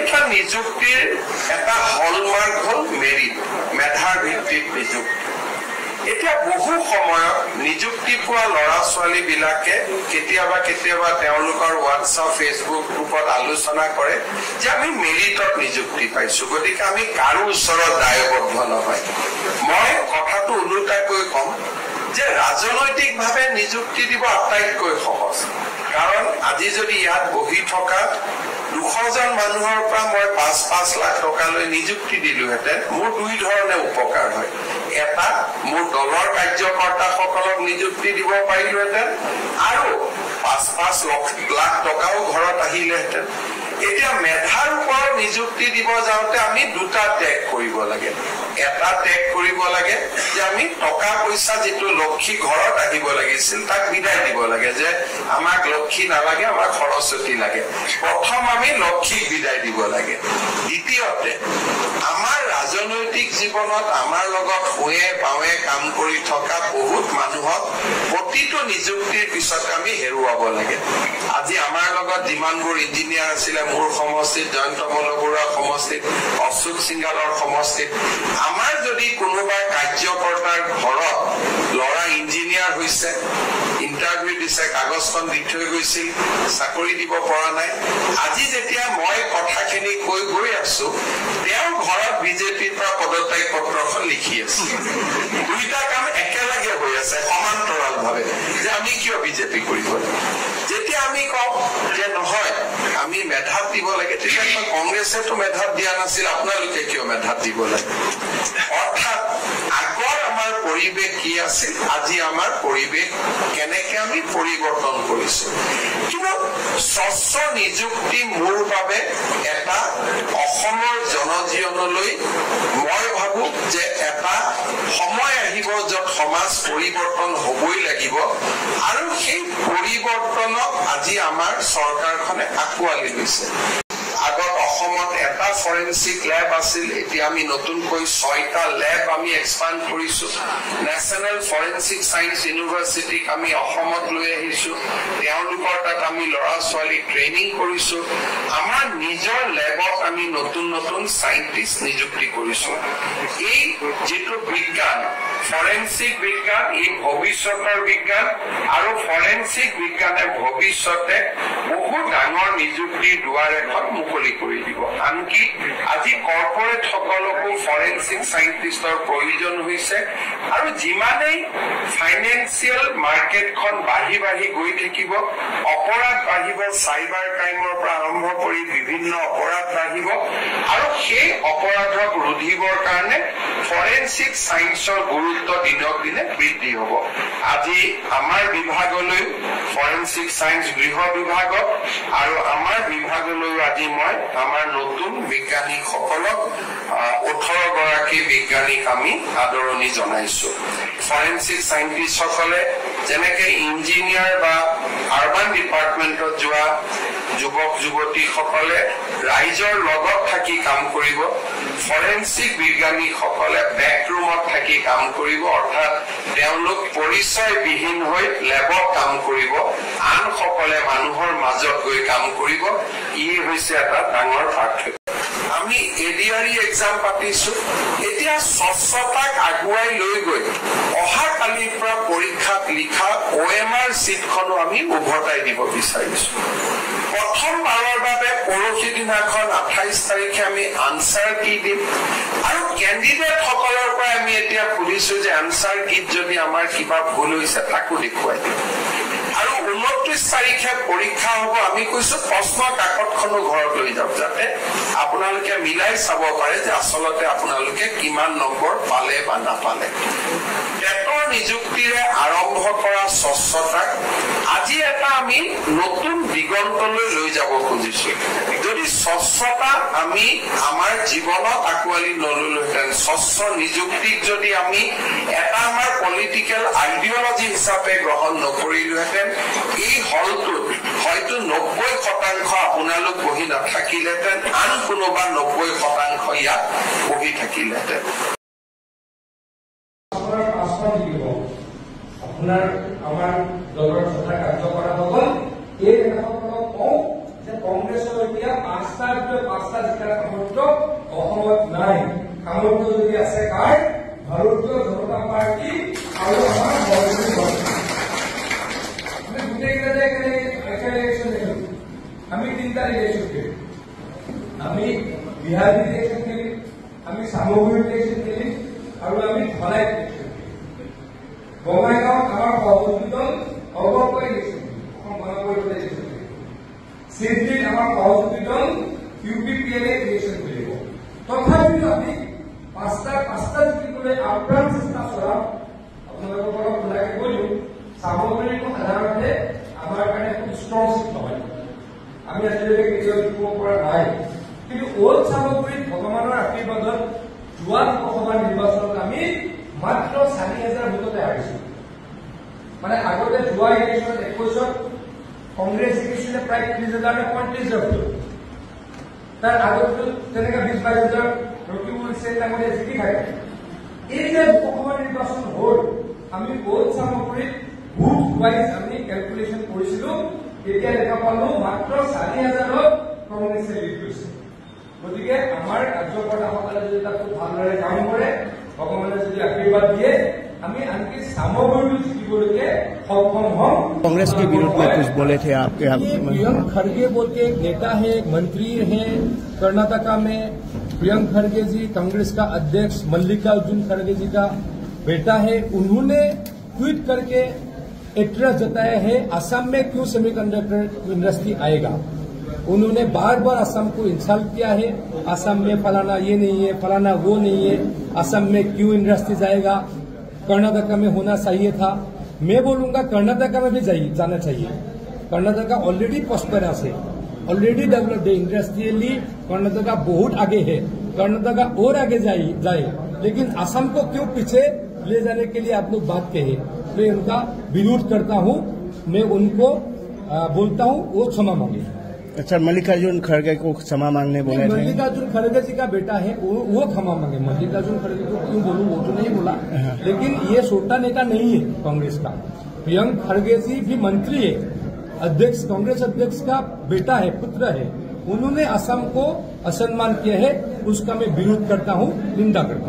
প্ৰত্যেকটা নিযুক্তিৰ এটা হলমাৰ্ক হল মেৰিট, মেধাৰ ভিত্তিত নিযুক্তি। এতিয়া বহু সময়ত নিযুক্তি পোৱা ল'ৰা ছোৱালী বিলাকে কেতিয়াবা কেতিয়াবা তেওঁলোকৰ হোৱাটছআপ ফেচবুক গ্ৰুপত আলোচনা কৰে যে আমি মেৰিটত নিযুক্তি পাইছো, গতিকে আমি কাৰো ওচৰত দায়বদ্ধ নহয়। মই কথাটো ওলোটাকৈ কম যে ৰাজনৈতিকভাৱে নিযুক্তি দিব আটাইতকৈ সহজ, কাৰণ আজি যদি ইয়াত বহি থকা 200 জন মানুহৰ পৰা মই 5-5 লাখ টকালৈ নিযুক্তি দিলোহেঁতেন, মোৰ দুই ধৰণে উপকাৰ হয়। এটা, মোৰ দলৰ কাৰ্যকৰ্তাসকলক নিযুক্তি দিব পাৰিলোহেঁতেন আৰু 5-5 লাখ টকাও ঘৰত আহিলেহেঁতেন। এতিয়া মেধাৰ ওপৰত নিযুক্তি দিব যাওঁতে আমি দুটা ত্যাগ কৰিব লাগে। এটা ত্যাগ কৰিব লাগে যে আমি টকা পইচা যিটো লক্ষী ঘৰত আহিব লাগিছিল তাক বিদায় দিব লাগে, যে আমাক লক্ষী নালাগে, আমাক সৰস্বতী লাগে। প্ৰথম আমি লক্ষীক বিদায় দিব লাগে। দ্বিতীয়তে, আমাৰ ৰাজনৈতিক জীৱনত আমাৰ লগত শুৱে বাৱে কাম কৰি থকা বহুত মানুহক প্ৰতিটো নিযুক্তিৰ পিছতে আমি হেৰুৱাব লাগে। আজি আমাৰ লগত যিমানবোৰ ইঞ্জিনিয়াৰ আছিলে, মোৰ সমষ্টিত জয়ন্ত বৰুৱা সমষ্টিত, অশোক সিংগালৰ সমষ্টিত, আমাৰ যদি কোনোবা কাৰ্যকৰ্তাৰ ঘৰত ল'ৰা ইঞ্জিনিয়াৰ হৈছে, ইণ্টাৰভিউ দিছে, কাগজখন দি থৈ গৈছিল, চাকৰি দিব পৰা নাই, আজি যেতিয়া মই কথাখিনি কৈ গৈ আছো, তেওঁ ঘৰত বিজেপিৰ পৰা পদত্যাগ পত্ৰখন লিখি আছে। দুইটা কাম একেলগে হৈ আছে সমান্তৰাল ভাৱে, যে আমি কিয় বিজেপি কৰিব লাগে। যেতিয়া আমি কওঁ যে নহয় আমি মেধাত দিব লাগে, তেতিয়া কংগ্ৰেছেতো মেধাত দিয়া নাছিল, আপোনালোকে কিয় মেধাত দিব লাগে। অৰ্থাৎ আগৰ আমাৰ পৰিৱেশ কি আছিল, আজি আমাৰ পৰিৱেশ কেনেকে আমি পৰিৱৰ্তন কৰিছো। কিন্তু স্বচ্ছ নিযুক্তি মোৰ বাবে এটা অসমৰ জনজীৱনলৈ মই ভাবো যে এটা সময় আহিব য'ত সমাজ পৰিৱৰ্তন হবই লাগিব, আৰু সেই পৰিৱৰ্তনক আজি আমাৰ চৰকাৰখনে আঁকোৱালি লৈছে। আগত অসমত এটা ফৰেনচিক লেব আছিল, এতিয়া আমি নতুনকৈ 6টা লেব আমি এক্সপাণ্ড কৰিছো। নেশ্যনেল ফৰেনচিক চায়েন্স ইউনিভাৰ্চিটিক আমি অসমত লৈ আহিছো, তেওঁলোকৰ তাত আমি ল'ৰা ছোৱালীক ট্ৰেইনিং কৰিছো। আমাৰ নিজৰ লেবত আমি নতুন নতুন চাইণ্টিষ্ট নিযুক্তি কৰিছো। এই যিটো বিজ্ঞান, ফৰেনচিক বিজ্ঞান, ই ভৱিষ্যতৰ বিজ্ঞান, আৰু ফৰেনচিক বিজ্ঞানে ভৱিষ্যতে বহু ডাঙৰ নিযুক্তিৰ দুৱাৰ এখন মুকলি কৰি দিব। আনকি আজি কৰ্পৰেট সকলকো ফৰেনচিক চাইণ্টিষ্টৰ প্ৰয়োজন হৈছে, আৰু যিমানেই ফাইনেন্সিয়েল মাৰ্কেটখন বাঢ়ি বাঢ়ি গৈ থাকিব, অপৰাধ বাঢ়িব, চাইবাৰ ক্ৰাইমৰ পৰা আৰম্ভ কৰি বিভিন্ন অপৰাধ বাঢ়িব, আৰু সেই অপৰাধক ৰোধিবৰ কাৰণে ফৰেনচিক চায়েন্সৰ গুৰুত্ব দিনক দিনে বৃদ্ধি হ'ব। আজি আমাৰ বিভাগলৈ ফৰেনচিক চায়েন্স গৃহ বিভাগত আৰু আমাৰ বিভাগলৈও আজি মই আমাৰ নতুন বিজ্ঞানীসকলক 18 গৰাকী বিজ্ঞানীক আমি আদৰণি জনাইছো। ফৰেনচিক চাইণ্টিষ্টসকলে যেনেকে ইঞ্জিনিয়াৰ বা আৰবান ডিপাৰ্টমেণ্টত যোৱা যুৱক যুৱতীসকলে ৰাইজৰ লগত থাকি কাম কৰিব, ফৰেনচিক বিজ্ঞানীসকলে বেকৰুমত থাকি কাম কৰিব, অৰ্থাৎ তেওঁলোক পৰিচয়বিহীন হৈ লেবত কাম কৰিব, আনসকলে মানুহৰ মাজত গৈ কাম কৰিব। ই হৈছে এটা ডাঙৰ পাৰ্থক্য। আমি এডিআৰই এক্সাম পাতিছো, এতিয়া স্বচ্ছতাক আগুৱাই লৈ গৈ অহাকালিৰ পৰা পৰীক্ষাত লিখা OMR চিটখনো আমি উভতাই দিব বিচাৰিছো। প্ৰথমবাৰৰ বাবে পৰহি দিনাখন 28 তাৰিখে আমি আনচাৰ কি দিম, আৰু কেণ্ডিডেট সকলৰ পৰা আমি এতিয়া সুধিছো যে আনচাৰ কিত যদি আমাৰ কিবা ভুল হৈছে তাকো দেখুৱাই দিম। আৰু 29 তাৰিখে পৰীক্ষা হ'ব, আমি কৈছো প্ৰশ্ন কাকতখনো ঘৰত লৈ যাওক, যাতে আপোনালোকে মিলাই চাব পাৰে যে আচলতে আপোনালোকে কিমান নম্বৰ পালে বা নাপালে। টেটৰ নিযুক্তিৰে আৰম্ভ কৰা স্বচ্ছতাক আজি এটা আমি নতুন দিগন্তলৈ লৈ যাব খুজিছো। যদি স্বচ্ছতা আমি আমাৰ জীৱনত আঁকোৱালি নললোহেঁতেন, স্বচ্ছ নিযুক্তিক যদি আমি এটা আমাৰ পলিটিকেল আইডিঅলজি হিচাপে গ্ৰহণ নকৰিলোহেঁতেন, এই হলটোত হয়তো 90% আপোনালোক বহি নাথাকিলেহেঁতেন, আন কোনোবা 90% ইয়াত বহি থাকিলেহেঁতেন। আপোনাৰ আমাৰ দলৰ তথা কাৰ্যকৰ্তাসকল এই নেতাসকলক কওঁ যে কংগ্ৰেছৰ এতিয়া এতিয়া পাঁচটা জিলাৰ সামৰ্থ্য অসমত নাই। সামৰ্থ্য যদি আছে কাৰ ভাৰতীয় জনতা পাৰ্টি আৰু আমাৰ মজদুৰ পাৰ্টি। আমি গোটেইকেইটা ইলেকশ্যন দেখিলো। আমি 3টা ইলেকশ্যন খেলিম। আমি বিহাৰী ইলেকশ্যন খেলিম, আমি সামগ্ৰী ইলেকশ্যন খেলিম আৰু আমি ধলাই ইলেকশ্যন খেলিম। বঙাইগাঁৱত আমাৰ সহযোগী দল অগৰকৈ ইলেকশ্যন খেলিম, অসম গণ পৰিষদে ইলেকশ্যন খেলিম। সিদ্ধিত আমাৰ সহযোগী দল UPPLA ইলেকশ্যন খেলিব। তথাপিও আমি পাঁচটা জিকিবলৈ আপ্ৰাণ চেষ্টা চলাম। আপোনালোকৰ পৰা খোলাকে কৈছো, সামগ্ৰীটো সাধাৰণতে আমাৰ কাৰণে খুব ষ্ট্ৰং চিট নহয়। আমি আজিলৈকে কেতিয়াও জিকিব পৰা নাই, কিন্তু অল সামগ্ৰীত ভগৱানৰ আশীৰ্বাদত যোৱা লোকসভা নিৰ্বাচনত আমি মাত্ৰ ৪০,০০০ ভোটতে হাৰিছো। মানে আগতে যোৱা ইলেকশ্যনত ২১ত কংগ্ৰেছ জিকিছিলে প্ৰায় ৩০,০০০ নে ৩৫,০০০ ভোট। তাৰ আগতো তেনেকৈ ২০-২২,০০০ ৰকিবুল হুছেইন ডাঙৰীয়া জিকি থাকে। এই যে লোকসভা নিৰ্বাচন হল, আমি অল সামগ্ৰীত বুথ ৱাইজ আমি কেলকুলেশ্যন কৰিছিলো, তেতিয়া দেখা পালো মাত্ৰ ৪০,০০০ত কংগ্ৰেছে লিড কৰিছে। গতিকে আমাৰ কাৰ্যকৰ্তাসকলে যদি তাত খুব ভালদৰে কাম কৰে, ভগৱানে যদি আশীৰ্বাদ দিয়ে, আমি আনকি সামগ্ৰীটো জিকিবলৈকে सक्षम हों। कांग्रेस के विरोध में कुछ बोले थे आप? प्रियंक खड़गे बोल के एक नेता है, मंत्री है कर्नाटका में। प्रियंक खड़गे जी कांग्रेस का अध्यक्ष मल्लिकार्जुन खड़गे जी का बेटा है। उन्होंने ट्वीट करके एड्रेस जताया है असम में क्यों सेमीकंडक्टर इंडस्ट्री आएगा। उन्होंने बार बार असम को इंसल्ट किया है, असम में फलाना ये नहीं है, फलाना वो नहीं है, असम में क्यों इंडस्ट्री जाएगा, कर्नाटका में होना चाहिए था। मैं बोलूंगा कर्नाटका में भी जाना चाहिए। कर्नाटका ऑलरेडी प्रॉस्परस है, ऑलरेडी डेवलप्ड है, इंडस्ट्रियली कर्नाटका बहुत आगे है। कर्नाटका और आगे जाए, लेकिन असम को क्यों पीछे ले जाने के लिए आप लोग बात कहे। मैं उनका विरोध करता हूं, मैं उनको बोलता हूं वो क्षमा मांगे। अच्छा, मल्लिकार्जुन खड़गे को क्षमा मांगने बोले थे? मल्लिकार्जुन खड़गे जी का बेटा है, वो क्षमा मांगे। मल्लिकार्जुन खड़गे को क्यों बोलूं, वो तो नहीं बोला, लेकिन ये छोटा नेता नहीं है कांग्रेस का। प्रियंक खड़गे जी भी मंत्री है, अध्यक्ष कांग्रेस अध्यक्ष का बेटा है, पुत्र है। उन्होंने असम को असम्मान किया है, उसका मैं विरोध करता हूं, निंदा करता हूं।